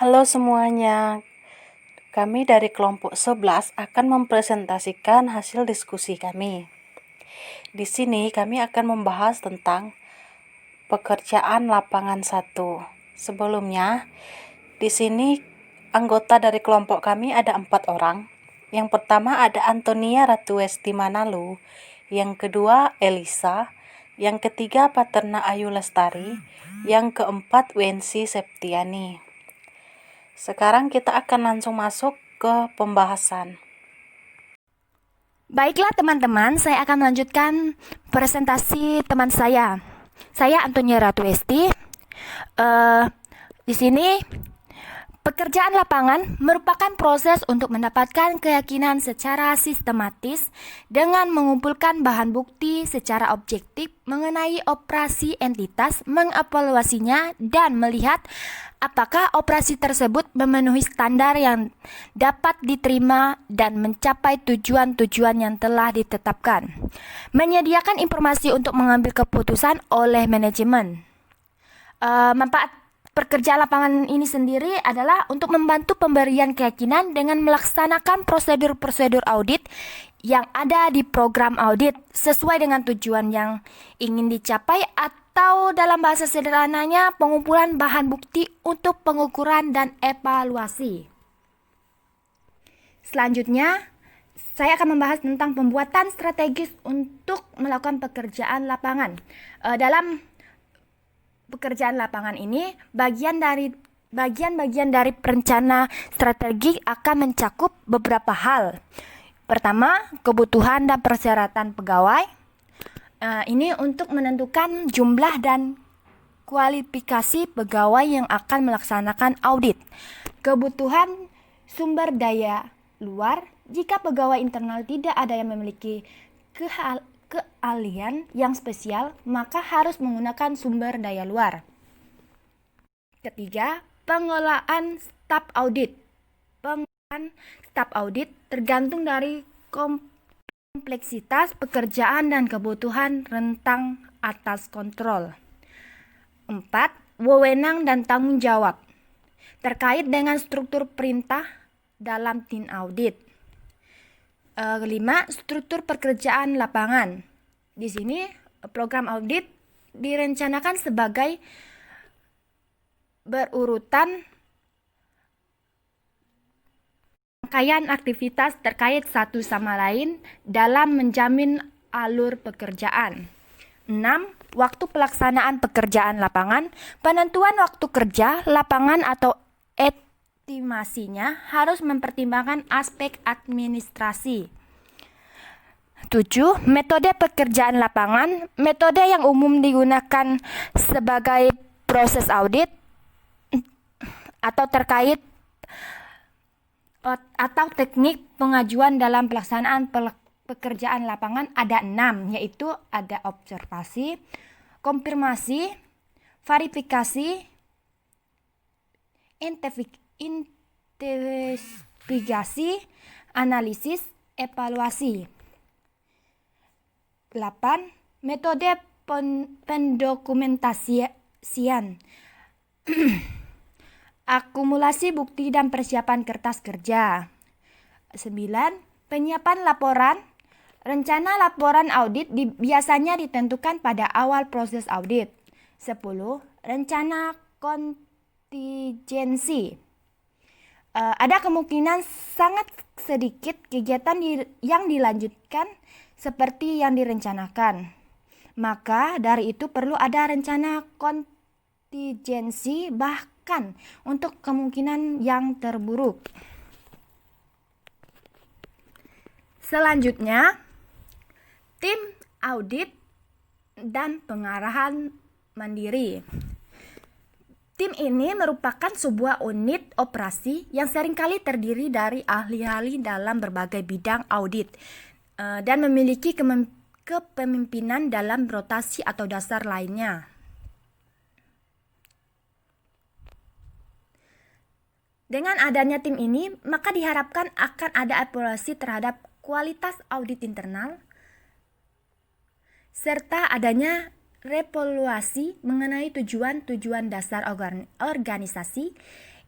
Halo semuanya, kami dari kelompok 11 akan mempresentasikan hasil diskusi kami. Di sini kami akan membahas tentang pekerjaan lapangan 1. Sebelumnya, di sini anggota dari kelompok kami ada 4 orang. Yang pertama ada Antonia Ratuesti Manalu, yang kedua Elisa, yang ketiga Paterna Ayu Lestari, yang keempat Wensi Septiani. Sekarang kita akan langsung masuk ke pembahasan. Baiklah teman-teman, saya akan melanjutkan presentasi teman saya. Saya Antonia Ratuesti. Di sini pekerjaan lapangan merupakan proses untuk mendapatkan keyakinan secara sistematis dengan mengumpulkan bahan bukti secara objektif mengenai operasi entitas, mengevaluasinya, dan melihat apakah operasi tersebut memenuhi standar yang dapat diterima dan mencapai tujuan-tujuan yang telah ditetapkan. Menyediakan informasi untuk mengambil keputusan oleh manajemen. Manfaat pekerjaan lapangan ini sendiri adalah untuk membantu pemberian keyakinan dengan melaksanakan prosedur-prosedur audit yang ada di program audit sesuai dengan tujuan yang ingin dicapai, atau dalam bahasa sederhananya pengumpulan bahan bukti untuk pengukuran dan evaluasi. Selanjutnya, saya akan membahas tentang pembuatan strategis untuk melakukan pekerjaan lapangan. Dalam pekerjaan lapangan ini, bagian-bagian dari perencana strategi akan mencakup beberapa hal. Pertama, kebutuhan dan persyaratan pegawai. Ini untuk menentukan jumlah dan kualifikasi pegawai yang akan melaksanakan audit. Kebutuhan sumber daya luar. Jika pegawai internal tidak ada yang memiliki keahlian yang spesial, maka harus menggunakan sumber daya luar. Ketiga, pengelolaan staf audit. Pengelolaan staf audit tergantung dari kompleksitas pekerjaan dan kebutuhan rentang atas kontrol. 4. Wewenang dan tanggung jawab terkait dengan struktur perintah dalam tim audit. 5. Struktur pekerjaan lapangan. Di sini program audit direncanakan sebagai berurutan rangkaian aktivitas terkait satu sama lain dalam menjamin alur pekerjaan. 6. Waktu pelaksanaan pekerjaan lapangan. Penentuan waktu kerja lapangan atau estimasinya harus mempertimbangkan aspek administrasi. 7. Metode pekerjaan lapangan. Metode yang umum digunakan sebagai proses audit atau teknik pengajuan dalam pelaksanaan pekerjaan lapangan ada 6, yaitu ada observasi, konfirmasi, verifikasi, investigasi, analisis, evaluasi. 8. Metode pendokumentasian. Akumulasi bukti dan persiapan kertas kerja. 9. Penyiapan laporan. Rencana laporan audit biasanya ditentukan pada awal proses audit. 10. Rencana kontingensi. Ada kemungkinan sangat sedikit kegiatan yang dilanjutkan seperti yang direncanakan. Maka dari itu perlu ada rencana kontingensi bahkan untuk kemungkinan yang terburuk. Selanjutnya, tim audit dan pengarahan mandiri. Tim ini merupakan sebuah unit operasi yang seringkali terdiri dari ahli-ahli dalam berbagai bidang audit dan memiliki kepemimpinan dalam rotasi atau dasar lainnya. Dengan adanya tim ini, maka diharapkan akan ada evaluasi terhadap kualitas audit internal, serta adanya revaluasi mengenai tujuan-tujuan dasar organisasi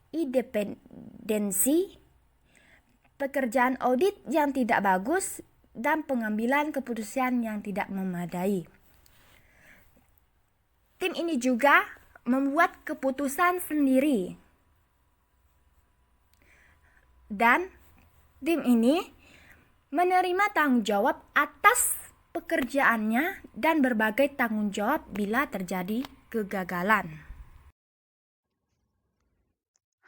independensi, pekerjaan audit yang tidak bagus, dan pengambilan keputusan yang tidak memadai. Tim ini juga membuat keputusan sendiri. Dan tim ini menerima tanggung jawab atas pekerjaannya dan berbagai tanggung jawab bila terjadi kegagalan.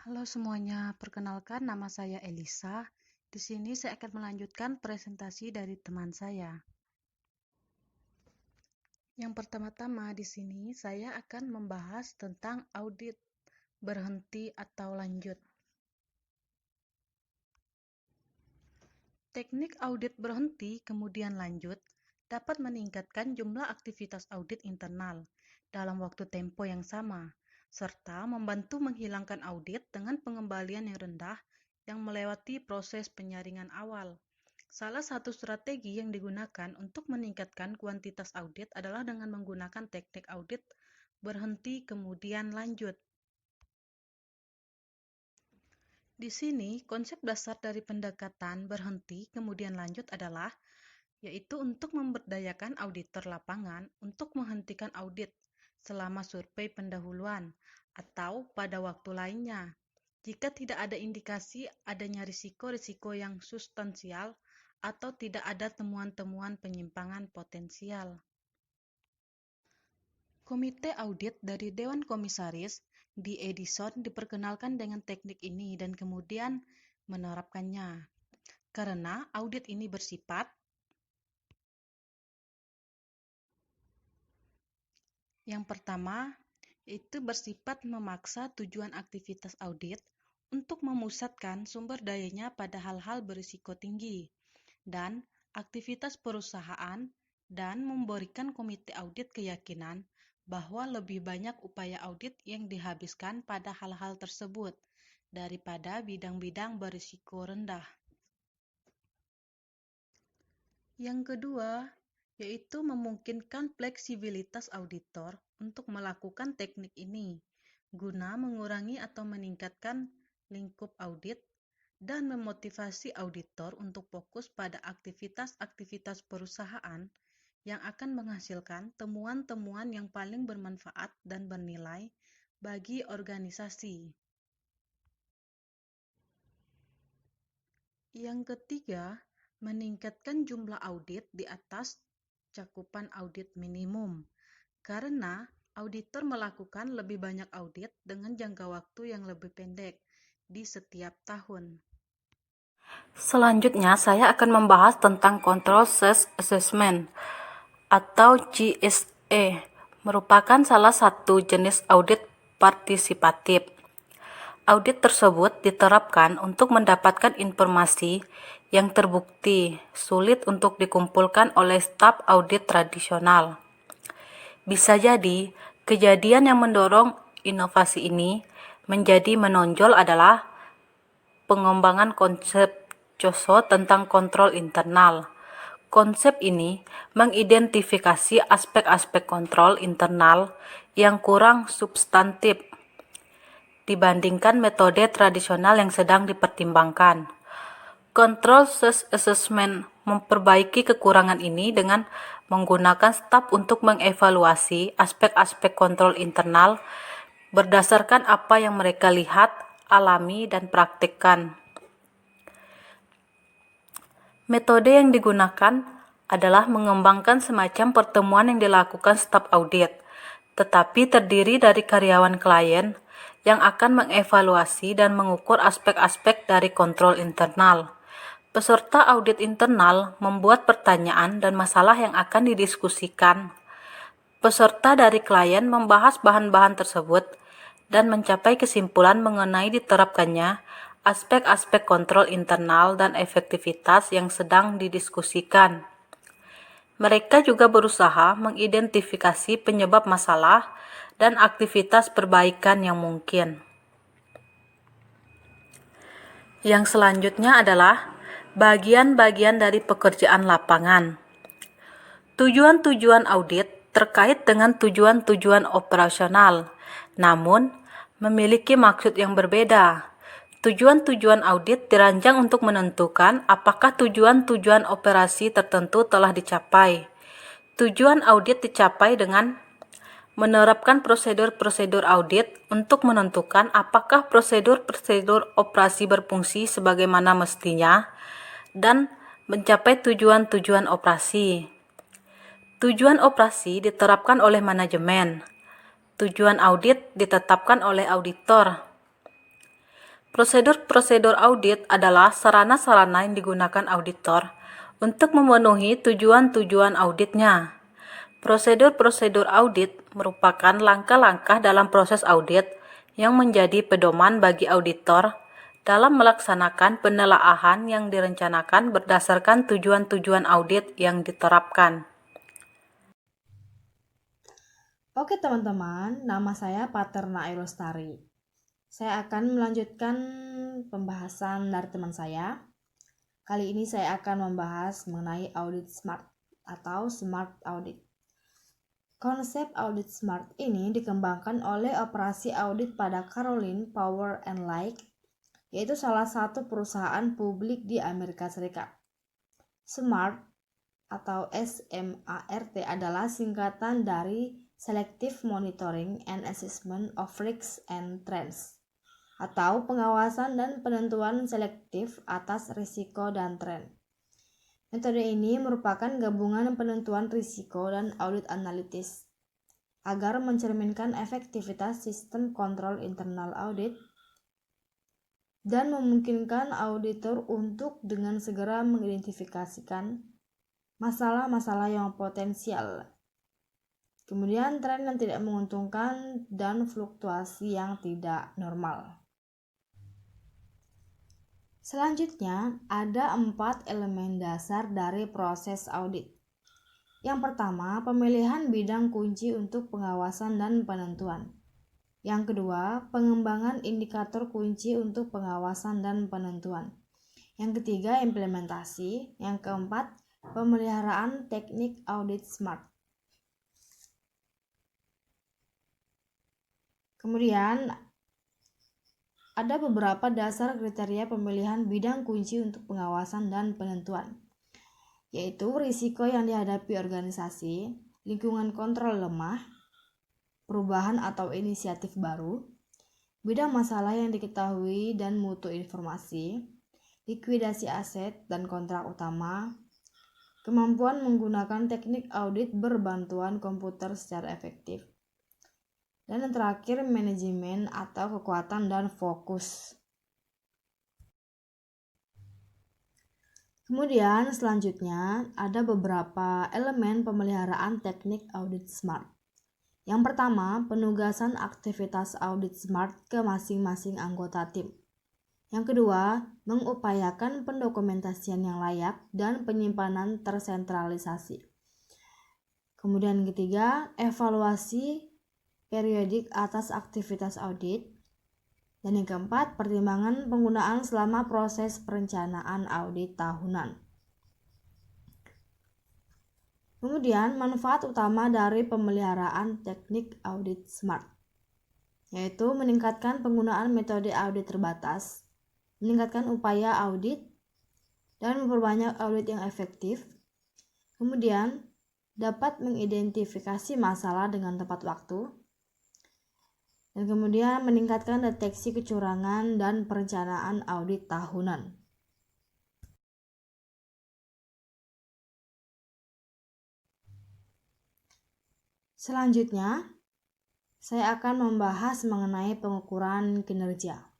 Halo semuanya, perkenalkan nama saya Elisa. Di sini saya akan melanjutkan presentasi dari teman saya. Yang pertama-tama di sini saya akan membahas tentang audit berhenti atau lanjut. Teknik audit berhenti kemudian lanjut dapat meningkatkan jumlah aktivitas audit internal dalam waktu tempo yang sama, serta membantu menghilangkan audit dengan pengembalian yang rendah yang melewati proses penyaringan awal. Salah satu strategi yang digunakan untuk meningkatkan kuantitas audit adalah dengan menggunakan teknik audit berhenti kemudian lanjut. Di sini, konsep dasar dari pendekatan berhenti kemudian lanjut adalah yaitu untuk memberdayakan auditor lapangan untuk menghentikan audit selama survei pendahuluan atau pada waktu lainnya jika tidak ada indikasi adanya risiko-risiko yang substansial atau tidak ada temuan-temuan penyimpangan potensial. Komite audit dari Dewan Komisaris di Edison diperkenalkan dengan teknik ini dan kemudian menerapkannya. Karena audit ini bersifat yang pertama, yaitu bersifat memaksa tujuan aktivitas audit untuk memusatkan sumber dayanya pada hal-hal berisiko tinggi dan aktivitas perusahaan dan memberikan komite audit keyakinan bahwa lebih banyak upaya audit yang dihabiskan pada hal-hal tersebut daripada bidang-bidang berisiko rendah. Yang kedua, yaitu memungkinkan fleksibilitas auditor untuk melakukan teknik ini guna mengurangi atau meningkatkan lingkup audit dan memotivasi auditor untuk fokus pada aktivitas-aktivitas perusahaan yang akan menghasilkan temuan-temuan yang paling bermanfaat dan bernilai bagi organisasi. Yang ketiga, meningkatkan jumlah audit di atas cakupan audit minimum, karena auditor melakukan lebih banyak audit dengan jangka waktu yang lebih pendek di setiap tahun. Selanjutnya, saya akan membahas tentang Control Stress Assessment atau GSA, merupakan salah satu jenis audit partisipatif. Audit tersebut diterapkan untuk mendapatkan informasi yang terbukti sulit untuk dikumpulkan oleh staf audit tradisional. Bisa jadi, kejadian yang mendorong inovasi ini menjadi menonjol adalah pengembangan konsep COSO tentang kontrol internal. Konsep ini mengidentifikasi aspek-aspek kontrol internal yang kurang substantif dibandingkan metode tradisional yang sedang dipertimbangkan. Control Stress Assessment memperbaiki kekurangan ini dengan menggunakan staf untuk mengevaluasi aspek-aspek kontrol internal berdasarkan apa yang mereka lihat, alami, dan praktikkan. Metode yang digunakan adalah mengembangkan semacam pertemuan yang dilakukan staf audit, tetapi terdiri dari karyawan klien yang akan mengevaluasi dan mengukur aspek-aspek dari kontrol internal. Peserta audit internal membuat pertanyaan dan masalah yang akan didiskusikan. Peserta dari klien membahas bahan-bahan tersebut dan mencapai kesimpulan mengenai diterapkannya aspek-aspek kontrol internal dan efektivitas yang sedang didiskusikan. Mereka juga berusaha mengidentifikasi penyebab masalah dan aktivitas perbaikan yang mungkin. Yang selanjutnya adalah bagian-bagian dari pekerjaan lapangan. Tujuan-tujuan audit terkait dengan tujuan-tujuan operasional, namun memiliki maksud yang berbeda. Tujuan-tujuan audit dirancang untuk menentukan apakah tujuan-tujuan operasi tertentu telah dicapai. Tujuan audit dicapai dengan menerapkan prosedur-prosedur audit untuk menentukan apakah prosedur-prosedur operasi berfungsi sebagaimana mestinya dan mencapai tujuan-tujuan operasi. Tujuan operasi diterapkan oleh manajemen. Tujuan audit ditetapkan oleh auditor. Prosedur-prosedur audit adalah sarana-sarana yang digunakan auditor untuk memenuhi tujuan-tujuan auditnya. Prosedur-prosedur audit merupakan langkah-langkah dalam proses audit yang menjadi pedoman bagi auditor dalam melaksanakan penelaahan yang direncanakan berdasarkan tujuan-tujuan audit yang diterapkan. Oke teman-teman, nama saya Paterna Ailostari. Saya akan melanjutkan pembahasan dari teman saya. Kali ini saya akan membahas mengenai audit SMART atau SMART Audit. Konsep audit SMART ini dikembangkan oleh operasi audit pada Caroline Power and Light, yaitu salah satu perusahaan publik di Amerika Serikat. SMART atau SMART adalah singkatan dari Selective Monitoring and Assessment of Risks and Trends, atau pengawasan dan penentuan selektif atas risiko dan tren. Metode ini merupakan gabungan penentuan risiko dan audit analitis agar mencerminkan efektivitas sistem kontrol internal audit dan memungkinkan auditor untuk dengan segera mengidentifikasikan masalah-masalah yang potensial, kemudian tren yang tidak menguntungkan dan fluktuasi yang tidak normal. Selanjutnya, ada 4 elemen dasar dari proses audit. Yang pertama, pemilihan bidang kunci untuk pengawasan dan penentuan. Yang kedua, pengembangan indikator kunci untuk pengawasan dan penentuan. Yang ketiga, implementasi. Yang keempat, pemeliharaan teknik audit SMART. Kemudian, ada beberapa dasar kriteria pemilihan bidang kunci untuk pengawasan dan penentuan, yaitu risiko yang dihadapi organisasi, lingkungan kontrol lemah, perubahan atau inisiatif baru, bidang masalah yang diketahui dan mutu informasi, likuidasi aset dan kontrak utama, kemampuan menggunakan teknik audit berbantuan komputer secara efektif, dan yang terakhir, manajemen atau kekuatan dan fokus. Kemudian selanjutnya ada beberapa elemen pemeliharaan teknik audit SMART. Yang pertama, penugasan aktivitas audit SMART ke masing-masing anggota tim. Yang kedua, mengupayakan pendokumentasian yang layak dan penyimpanan tersentralisasi. Kemudian ketiga, evaluasi periodik atas aktivitas audit. Dan yang keempat, pertimbangan penggunaan selama proses perencanaan audit tahunan. Kemudian, manfaat utama dari pemeliharaan teknik audit SMART, yaitu meningkatkan penggunaan metode audit terbatas, meningkatkan upaya audit, dan memperbanyak audit yang efektif. Kemudian, dapat mengidentifikasi masalah dengan tepat waktu, dan kemudian meningkatkan deteksi kecurangan dan perencanaan audit tahunan. Selanjutnya, saya akan membahas mengenai pengukuran kinerja.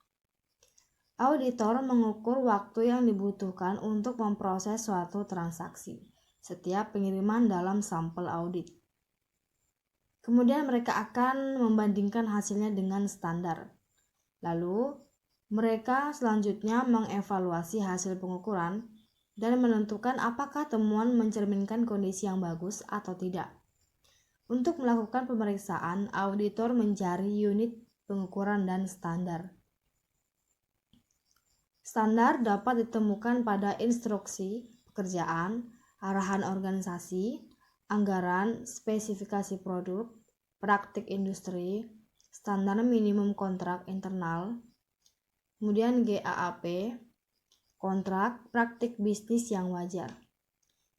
Auditor mengukur waktu yang dibutuhkan untuk memproses suatu transaksi setiap pengiriman dalam sampel audit. Kemudian mereka akan membandingkan hasilnya dengan standar. Lalu, mereka selanjutnya mengevaluasi hasil pengukuran dan menentukan apakah temuan mencerminkan kondisi yang bagus atau tidak. Untuk melakukan pemeriksaan, auditor mencari unit pengukuran dan standar. Standar dapat ditemukan pada instruksi pekerjaan, arahan organisasi, anggaran, spesifikasi produk, praktik industri, standar minimum kontrak internal, kemudian GAAP, kontrak praktik bisnis yang wajar.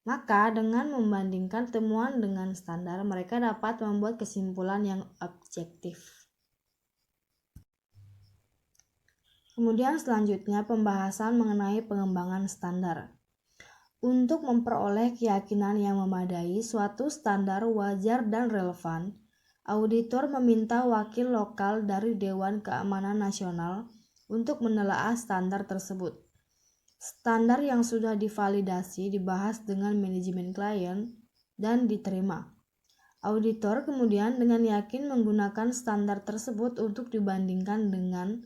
Maka dengan membandingkan temuan dengan standar, mereka dapat membuat kesimpulan yang objektif. Kemudian selanjutnya pembahasan mengenai pengembangan standar. Untuk memperoleh keyakinan yang memadai suatu standar wajar dan relevan, auditor meminta wakil lokal dari Dewan Keamanan Nasional untuk menelaah standar tersebut. Standar yang sudah divalidasi dibahas dengan manajemen klien dan diterima. Auditor kemudian dengan yakin menggunakan standar tersebut untuk dibandingkan dengan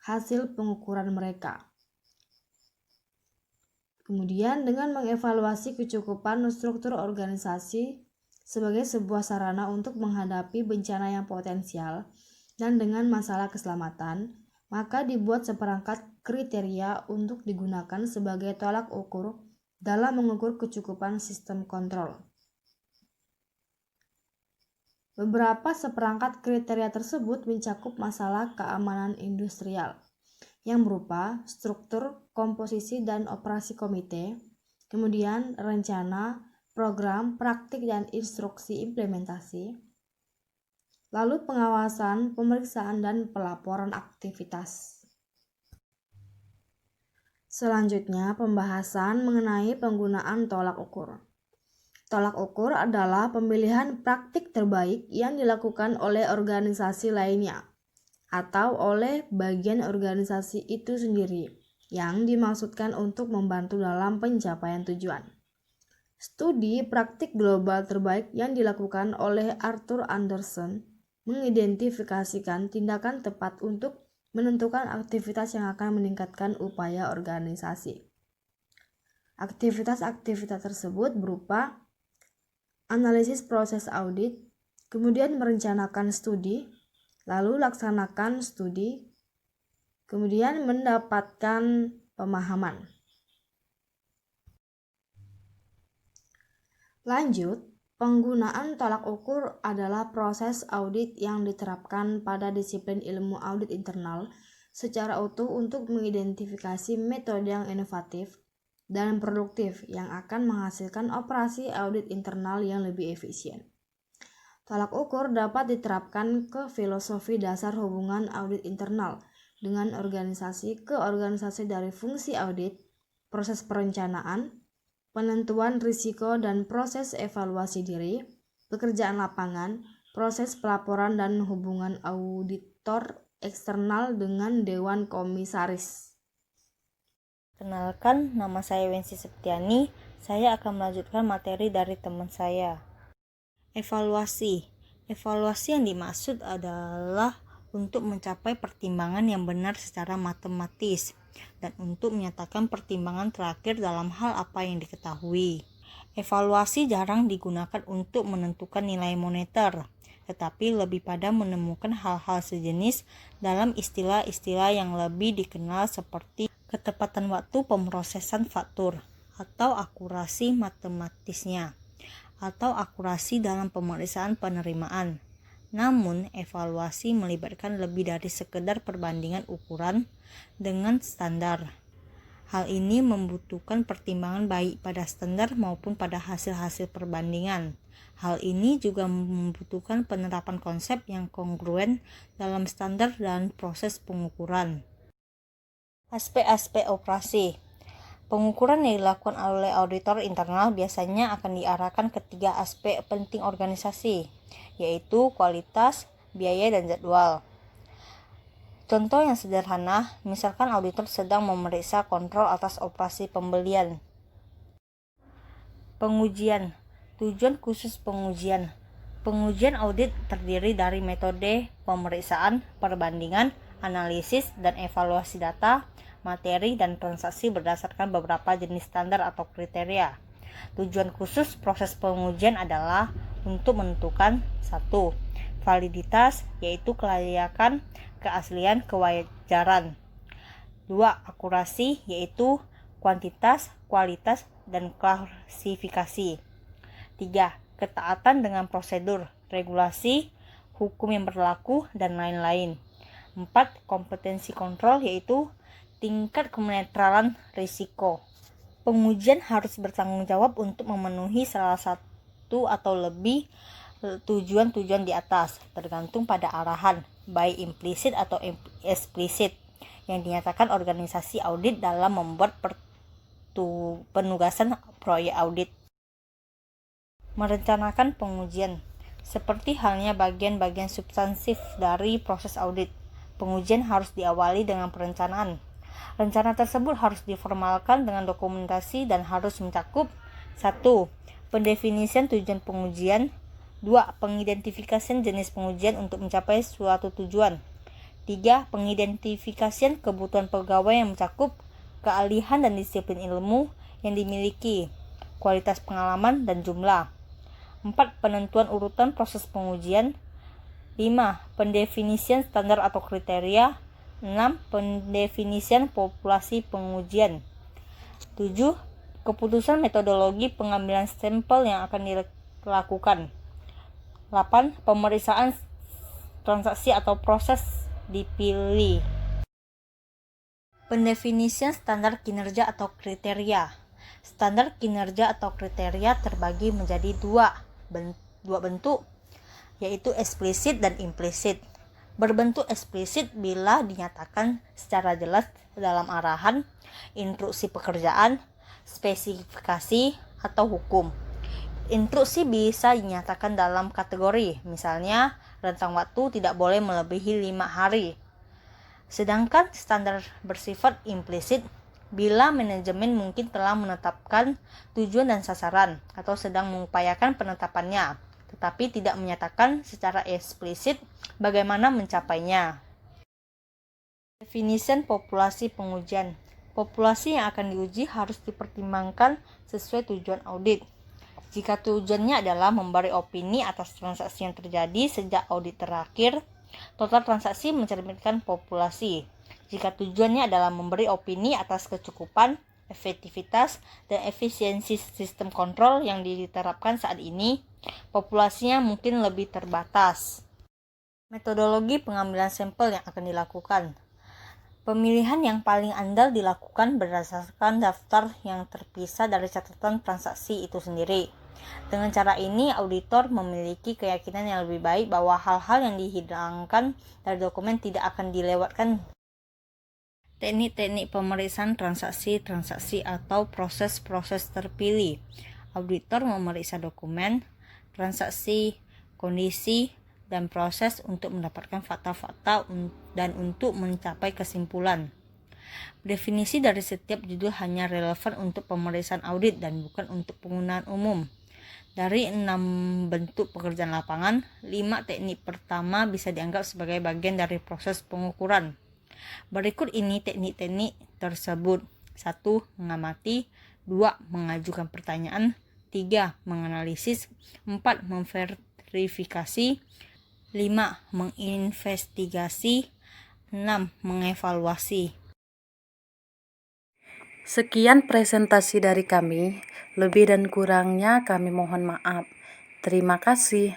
hasil pengukuran mereka. Kemudian dengan mengevaluasi kecukupan struktur organisasi sebagai sebuah sarana untuk menghadapi bencana yang potensial dan dengan masalah keselamatan, maka dibuat seperangkat kriteria untuk digunakan sebagai tolak ukur dalam mengukur kecukupan sistem kontrol. Beberapa seperangkat kriteria tersebut mencakup masalah keamanan industrial, yang berupa struktur, komposisi, dan operasi komite, kemudian rencana, program, praktik, dan instruksi implementasi, lalu pengawasan, pemeriksaan, dan pelaporan aktivitas. Selanjutnya, pembahasan mengenai penggunaan tolak ukur. Tolak ukur adalah pemilihan praktik terbaik yang dilakukan oleh organisasi lainnya atau oleh bagian organisasi itu sendiri yang dimaksudkan untuk membantu dalam pencapaian tujuan. Studi praktik global terbaik yang dilakukan oleh Arthur Andersen mengidentifikasikan tindakan tepat untuk menentukan aktivitas yang akan meningkatkan upaya organisasi. Aktivitas-aktivitas tersebut berupa analisis proses audit, kemudian merencanakan studi, lalu laksanakan studi, kemudian mendapatkan pemahaman. Lanjut, penggunaan tolak ukur adalah proses audit yang diterapkan pada disiplin ilmu audit internal secara utuh untuk mengidentifikasi metode yang inovatif dan produktif yang akan menghasilkan operasi audit internal yang lebih efisien. Tolak ukur dapat diterapkan ke filosofi dasar hubungan audit internal dengan organisasi ke organisasi dari fungsi audit, proses perencanaan, penentuan risiko dan proses evaluasi diri, pekerjaan lapangan, proses pelaporan dan hubungan auditor eksternal dengan Dewan Komisaris. Kenalkan, nama saya Wensi Septiani. Saya akan melanjutkan materi dari teman saya. Evaluasi. Evaluasi yang dimaksud adalah untuk mencapai pertimbangan yang benar secara matematis dan untuk menyatakan pertimbangan terakhir dalam hal apa yang diketahui. Evaluasi jarang digunakan untuk menentukan nilai moneter, tetapi lebih pada menemukan hal-hal sejenis dalam istilah-istilah yang lebih dikenal seperti ketepatan waktu pemrosesan faktur, atau akurasi matematisnya, atau akurasi dalam pemeriksaan penerimaan. Namun, evaluasi melibatkan lebih dari sekedar perbandingan ukuran dengan standar. Hal ini membutuhkan pertimbangan baik pada standar maupun pada hasil-hasil perbandingan. Hal ini juga membutuhkan penerapan konsep yang kongruen dalam standar dan proses pengukuran. Aspek-aspek operasi. Pengukuran yang dilakukan oleh auditor internal biasanya akan diarahkan ke 3 aspek penting organisasi, yaitu kualitas, biaya, dan jadwal. Contoh yang sederhana, misalkan auditor sedang memeriksa kontrol atas operasi pembelian. Pengujian. Tujuan khusus pengujian. Pengujian audit terdiri dari metode pemeriksaan, perbandingan, analisis, dan evaluasi data, materi, dan transaksi berdasarkan beberapa jenis standar atau kriteria. Tujuan khusus proses pengujian adalah untuk menentukan 1. Validitas, yaitu kelayakan, keaslian, kewajaran. 2. Akurasi, yaitu kuantitas, kualitas, dan klasifikasi. 3. Ketaatan dengan prosedur, regulasi, hukum yang berlaku, dan lain-lain. 4. Kompetensi kontrol, yaitu tingkat kenetralan risiko. Pengujian harus bertanggung jawab untuk memenuhi salah satu atau lebih tujuan-tujuan di atas, tergantung pada arahan, baik implisit atau eksplisit, yang dinyatakan organisasi audit dalam membuat penugasan proyek audit. Merencanakan pengujian. Seperti halnya bagian-bagian substansif dari proses audit, pengujian harus diawali dengan perencanaan. Rencana tersebut harus diformalkan dengan dokumentasi dan harus mencakup 1. Pendefinisian tujuan pengujian. 2. Pengidentifikasian jenis pengujian untuk mencapai suatu tujuan. 3. Pengidentifikasian kebutuhan pegawai yang mencakup keahlian dan disiplin ilmu yang dimiliki, kualitas pengalaman, dan jumlah. 4. Penentuan urutan proses pengujian. 5. Pendefinisian standar atau kriteria. 6. Pendefinisian populasi pengujian. 7. Keputusan metodologi pengambilan sampel yang akan dilakukan. 8. Pemeriksaan transaksi atau proses dipilih. Pendefinisian standar kinerja atau kriteria. Standar kinerja atau kriteria terbagi menjadi dua bentuk, yaitu eksplisit dan implisit. Berbentuk eksplisit bila dinyatakan secara jelas dalam arahan, instruksi pekerjaan, spesifikasi, atau hukum. Instruksi bisa dinyatakan dalam kategori, misalnya rentang waktu tidak boleh melebihi 5 hari. Sedangkan standar bersifat implisit bila manajemen mungkin telah menetapkan tujuan dan sasaran atau sedang mengupayakan penetapannya, tetapi tidak menyatakan secara eksplisit bagaimana mencapainya. Definition populasi pengujian. Populasi yang akan diuji harus dipertimbangkan sesuai tujuan audit. Jika tujuannya adalah memberi opini atas transaksi yang terjadi sejak audit terakhir, total transaksi mencerminkan populasi. Jika tujuannya adalah memberi opini atas kecukupan, efektivitas, dan efisiensi sistem kontrol yang diterapkan saat ini, populasinya mungkin lebih terbatas. Metodologi pengambilan sampel yang akan dilakukan. Pemilihan yang paling andal dilakukan berdasarkan daftar yang terpisah dari catatan transaksi itu sendiri. Dengan cara ini, auditor memiliki keyakinan yang lebih baik bahwa hal-hal yang dihilangkan dari dokumen tidak akan dilewatkan. Teknik-teknik pemeriksaan transaksi atau proses-proses terpilih. Auditor memeriksa dokumen, transaksi, kondisi, dan proses untuk mendapatkan fakta-fakta dan untuk mencapai kesimpulan. Definisi dari setiap judul hanya relevan untuk pemeriksaan audit dan bukan untuk penggunaan umum. Dari 6 bentuk pekerjaan lapangan, 5 teknik pertama bisa dianggap sebagai bagian dari proses pengukuran. Berikut ini teknik-teknik tersebut. 1. Mengamati. 2. Mengajukan pertanyaan. 3. Menganalisis. 4. Memverifikasi. 5. Menginvestigasi. 6. Mengevaluasi. Sekian presentasi dari kami. Lebih dan kurangnya kami mohon maaf. Terima kasih.